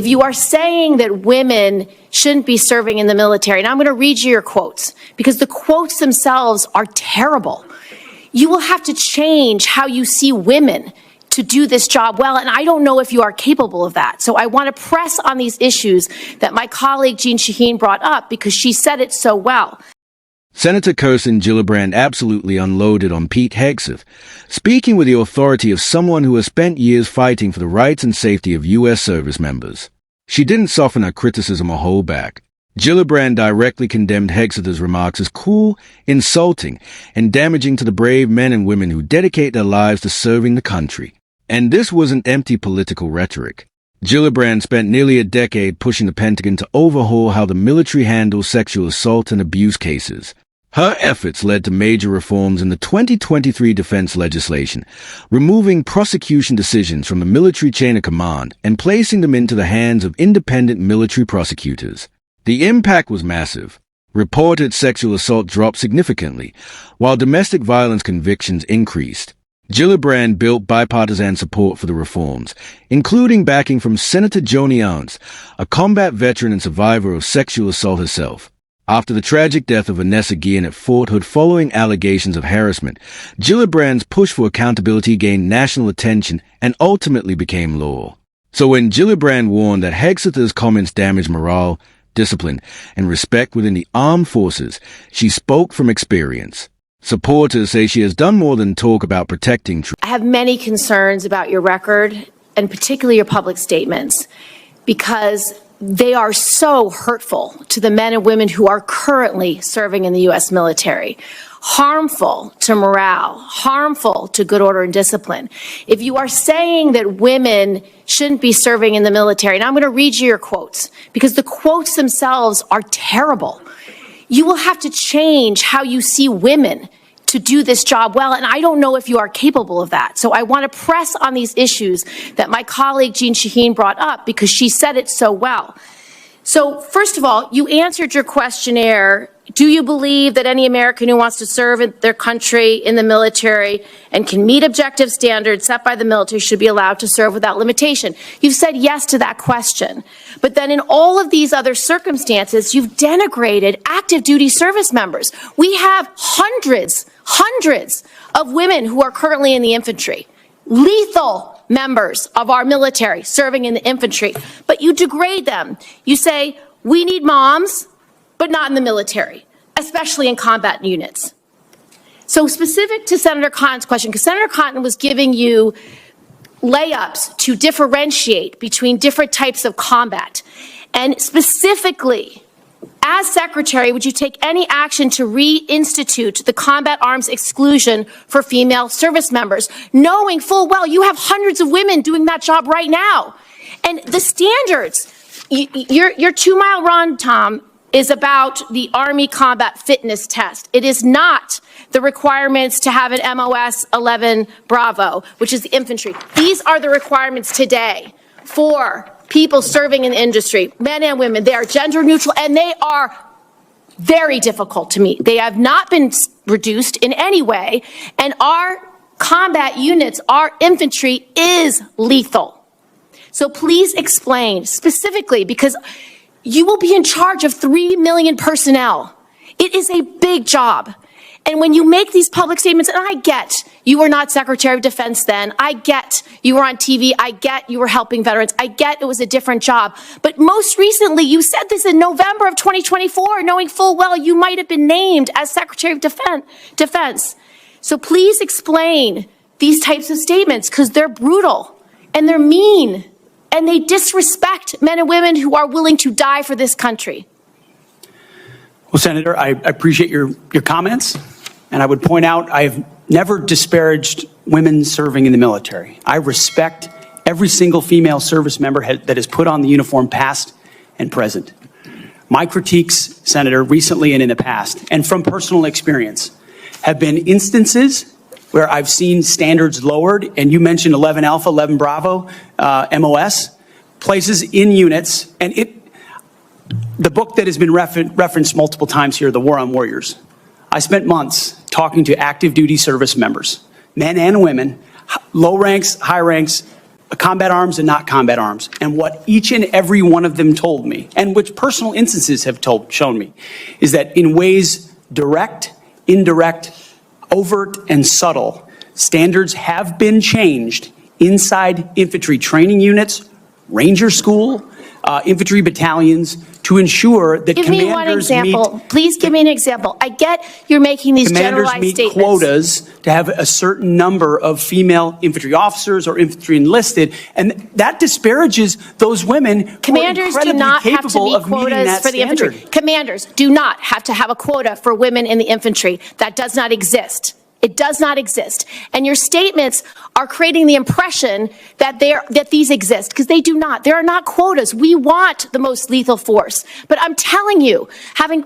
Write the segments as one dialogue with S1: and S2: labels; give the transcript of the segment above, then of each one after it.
S1: If you are saying that women shouldn't be serving in the military, and I'm going to read you your quotes because the quotes themselves are terrible, you will have to change how you see women to do this job well, and I don't know if you are capable of that. So I want to press on these issues that my colleague Jeanne Shaheen brought up because she said it so well.
S2: Senator Kirsten Gillibrand absolutely unloaded on Pete Hegseth, speaking with the authority of someone who has spent years fighting for the rights and safety of U.S. service members. She didn't soften her criticism or hold back. Gillibrand directly condemned Hegseth's remarks as cruel, insulting, and damaging to the brave men and women who dedicate their lives to serving the country. And this wasn't empty political rhetoric. Gillibrand spent nearly a decade pushing the Pentagon to overhaul how the military handles sexual assault and abuse cases. Her efforts led to major reforms in the 2023 defense legislation, removing prosecution decisions from the military chain of command and placing them into the hands of independent military prosecutors. The impact was massive. Reported sexual assault dropped significantly, while domestic violence convictions increased. Gillibrand built bipartisan support for the reforms, including backing from Senator Joni Ernst, a combat veteran and survivor of sexual assault herself. After the tragic death of Vanessa Guillen at Fort Hood following allegations of harassment, Gillibrand's push for accountability gained national attention and ultimately became law. So when Gillibrand warned that Hegseth's comments damaged morale, discipline, and respect within the armed forces, she spoke from experience. Supporters say she has done more than talk about protecting troops.
S1: I have many concerns about your record, and particularly your public statements, because they are so hurtful to the men and women who are currently serving in the U.S. military, harmful to morale, harmful to good order and discipline. If you are saying that women shouldn't be serving in the military, and I'm going to read you your quotes, because the quotes themselves are terrible, you will have to change how you see women to do this job well, and I don't know if you are capable of that. So I want to press on these issues that my colleague Jeanne Shaheen brought up because she said it so well. So first of all, you answered your questionnaire. Do you believe that any American who wants to serve in their country in the military and can meet objective standards set by the military should be allowed to serve without limitation? You've said yes to that question. But then in all of these other circumstances, you've denigrated active duty service members. We have hundreds of women who are currently in the infantry, lethal members of our military serving in the infantry, but you degrade them. You say, we need moms, but not in the military, especially in combat units. So specific to Senator Cotton's question, because Senator Cotton was giving you layups to differentiate between different types of combat. And specifically, as Secretary, would you take any action to reinstitute the combat arms exclusion for female service members, knowing full well you have hundreds of women doing that job right now? And the standards, your 2 mile run, Tom, is about the Army Combat Fitness Test. It is not the requirements to have an MOS 11 Bravo, which is the infantry. These are the requirements today for people serving in the industry, men and women. They are gender neutral, and they are very difficult to meet. They have not been reduced in any way, and our combat units, our infantry is lethal. So please explain specifically, because you will be in charge of 3 million personnel. It is a big job. And when you make these public statements, and I get you were not Secretary of Defense then, I get you were on TV, I get you were helping veterans, I get it was a different job. But most recently, you said this in November of 2024, knowing full well you might have been named as Secretary of Defense. So please explain these types of statements, because they're brutal and they're mean. And they disrespect men and women who are willing to die for this country.
S3: Well, Senator, I appreciate your comments. And I would point out I have never disparaged women serving in the military. I respect every single female service member that has put on the uniform, past and present. My critiques, Senator, recently and in the past, and from personal experience, have been instances where I've seen standards lowered, and you mentioned 11 Alpha, 11 Bravo, MOS, places in units, and the book that has been referenced multiple times here, The War on Warriors. I spent months talking to active duty service members, men and women, low ranks, high ranks, combat arms and not combat arms. And what each and every one of them told me, and which personal instances have shown me, is that in ways direct, indirect, overt, and subtle, standards have been changed inside infantry training units, ranger school, infantry battalions, to ensure that
S1: Give me one example. Please give me an example. I get you're making these generalized
S3: meet
S1: statements.
S3: quotas to have a certain number of female infantry officers or infantry enlisted, and that disparages those women
S1: Commanders
S3: who are
S1: do
S3: incredibly
S1: not have to
S3: capable
S1: meet
S3: of meeting
S1: quotas
S3: that
S1: for the
S3: standard.
S1: infantry. Commanders do not have to have a quota for women in the infantry. That does not exist. It does not exist. And your statements are creating the impression that these exist, because they do not. There are not quotas. We want the most lethal force. But I'm telling you, having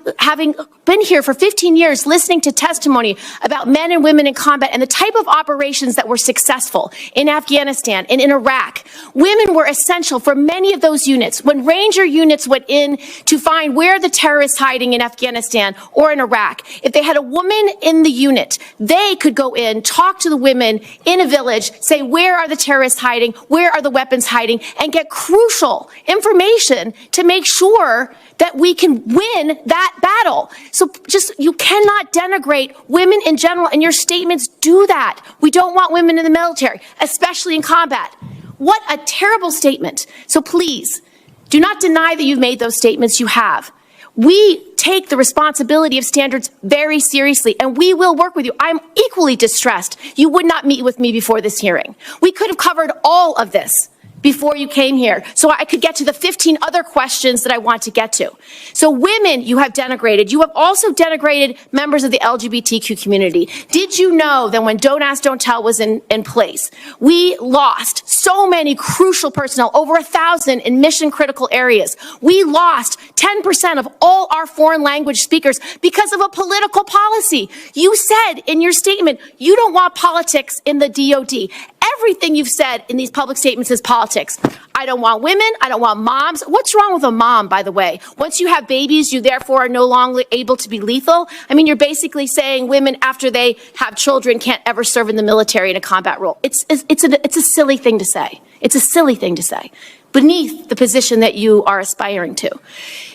S1: been here for 15 years, listening to testimony about men and women in combat and the type of operations that were successful in Afghanistan and in Iraq, women were essential for many of those units. When Ranger units went in to find where the terrorists hiding in Afghanistan or in Iraq, if they had a woman in the unit, they could go in, talk to the women in a village, say, where are the terrorists hiding? Where are the weapons hiding? And get crucial information to make sure that we can win that battle. So you cannot denigrate women in general, and your statements do that. We don't want women in the military, especially in combat. What a terrible statement. So please, do not deny that you've made those statements. You have. We take the responsibility of standards very seriously, and we will work with you. I'm equally distressed you would not meet with me before this hearing. We could have covered all of this before you came here, so I could get to the 15 other questions that I want to get to. So women, you have denigrated. You have also denigrated members of the LGBTQ community. Did you know that when Don't Ask, Don't Tell was in place, we lost so many crucial personnel, over 1,000 in mission critical areas. We lost 10% of all our foreign language speakers because of a political policy. You said in your statement, you don't want politics in the DOD. Everything you've said in these public statements is politics. I don't want women. I don't want moms. What's wrong with a mom, by the way? Once you have babies, you therefore are no longer able to be lethal. I mean, you're basically saying women, after they have children, can't ever serve in the military in a combat role. It's a silly thing to say. It's a silly thing to say, beneath the position that you are aspiring to.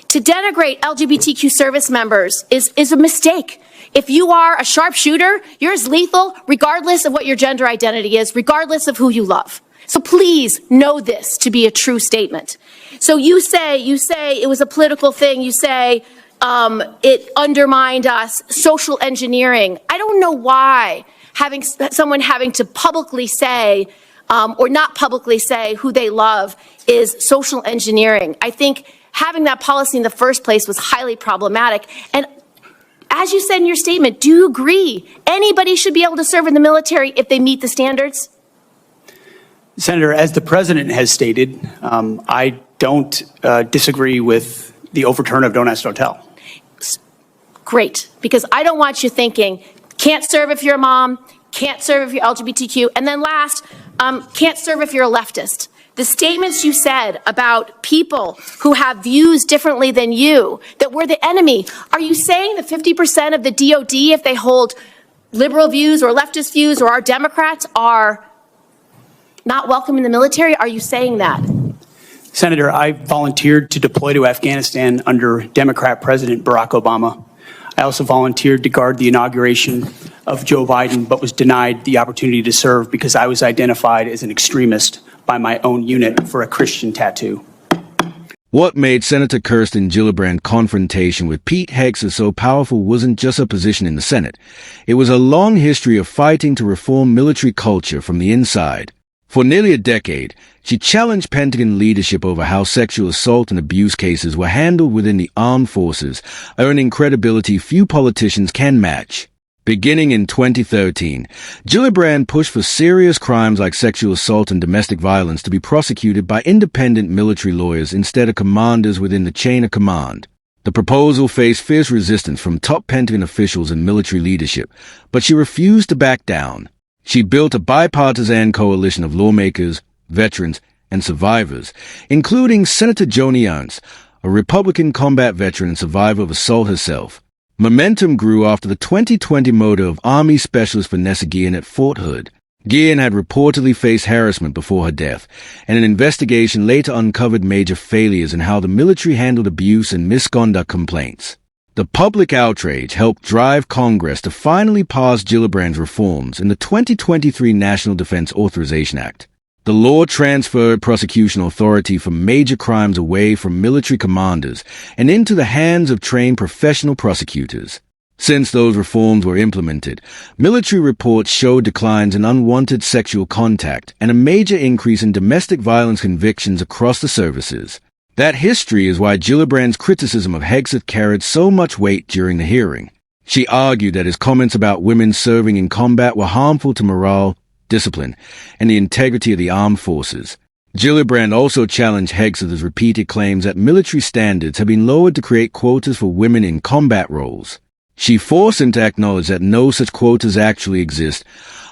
S1: To denigrate LGBTQ service members is a mistake. If you are a sharpshooter, you're as lethal regardless of what your gender identity is, regardless of who you love. So please know this to be a true statement. So you say it was a political thing. You say it undermined us, social engineering. I don't know why someone having to publicly say or not publicly say who they love is social engineering. I think having that policy in the first place was highly problematic. And as you said in your statement, do you agree anybody should be able to serve in the military if they meet the standards?
S3: Senator, as the president has stated, I don't disagree with the overturn of Don't Ask, Don't Tell.
S1: Great, because I don't want you thinking, can't serve if you're a mom, can't serve if you're LGBTQ, and then last, can't serve if you're a leftist. The statements you said about people who have views differently than you, that we're the enemy, are you saying that 50% of the DOD, if they hold liberal views or leftist views or are Democrats, are not welcome in the military? Are you saying that?
S3: Senator, I volunteered to deploy to Afghanistan under Democrat President Barack Obama. I also volunteered to guard the inauguration of Joe Biden, but was denied the opportunity to serve because I was identified as an extremist by my own unit for a Christian tattoo.
S2: What made Senator Kirsten Gillibrand confrontation with Pete Hegseth so powerful wasn't just her position in the Senate. It was a long history of fighting to reform military culture from the inside. For nearly a decade, she challenged Pentagon leadership over how sexual assault and abuse cases were handled within the armed forces, earning credibility few politicians can match. Beginning in 2013, Gillibrand pushed for serious crimes like sexual assault and domestic violence to be prosecuted by independent military lawyers instead of commanders within the chain of command. The proposal faced fierce resistance from top Pentagon officials and military leadership, but she refused to back down. She built a bipartisan coalition of lawmakers, veterans, and survivors, including Senator Joni Ernst, a Republican combat veteran and survivor of assault herself. Momentum grew after the 2020 murder of Army Specialist Vanessa Guillen at Fort Hood. Guillen had reportedly faced harassment before her death, and an investigation later uncovered major failures in how the military handled abuse and misconduct complaints. The public outrage helped drive Congress to finally pass Gillibrand's reforms in the 2023 National Defense Authorization Act. The law transferred prosecution authority for major crimes away from military commanders and into the hands of trained professional prosecutors. Since those reforms were implemented, military reports showed declines in unwanted sexual contact and a major increase in domestic violence convictions across the services. That history is why Gillibrand's criticism of Hegseth carried so much weight during the hearing. She argued that his comments about women serving in combat were harmful to morale, discipline, and the integrity of the armed forces. Gillibrand also challenged Hegseth's repeated claims that military standards have been lowered to create quotas for women in combat roles. She forced him to acknowledge that no such quotas actually exist,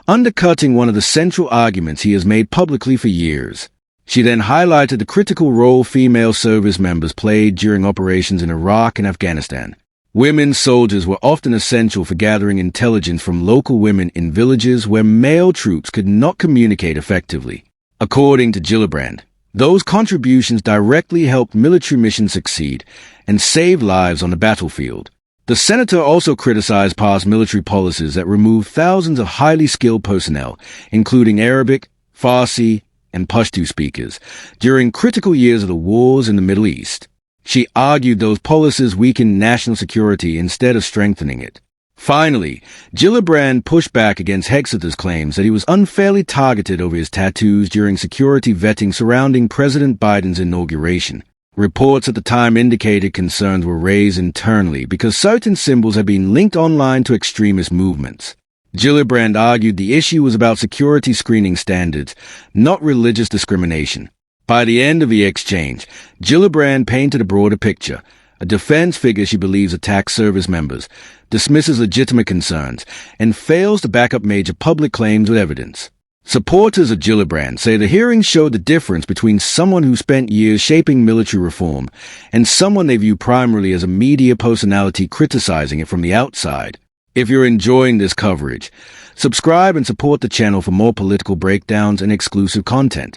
S2: undercutting one of the central arguments he has made publicly for years. She then highlighted the critical role female service members played during operations in Iraq and Afghanistan. Women soldiers were often essential for gathering intelligence from local women in villages where male troops could not communicate effectively. According to Gillibrand, those contributions directly helped military missions succeed and save lives on the battlefield. The senator also criticized past military policies that removed thousands of highly skilled personnel, including Arabic, Farsi, and Pashto speakers, during critical years of the wars in the Middle East. She argued those policies weakened national security instead of strengthening it. Finally, Gillibrand pushed back against Hegseth's claims that he was unfairly targeted over his tattoos during security vetting surrounding President Biden's inauguration. Reports at the time indicated concerns were raised internally because certain symbols had been linked online to extremist movements. Gillibrand argued the issue was about security screening standards, not religious discrimination. By the end of the exchange, Gillibrand painted a broader picture. A defense figure she believes attacks service members, dismisses legitimate concerns, and fails to back up major public claims with evidence. Supporters of Gillibrand say the hearing showed the difference between someone who spent years shaping military reform and someone they view primarily as a media personality criticizing it from the outside. If you're enjoying this coverage, subscribe and support the channel for more political breakdowns and exclusive content.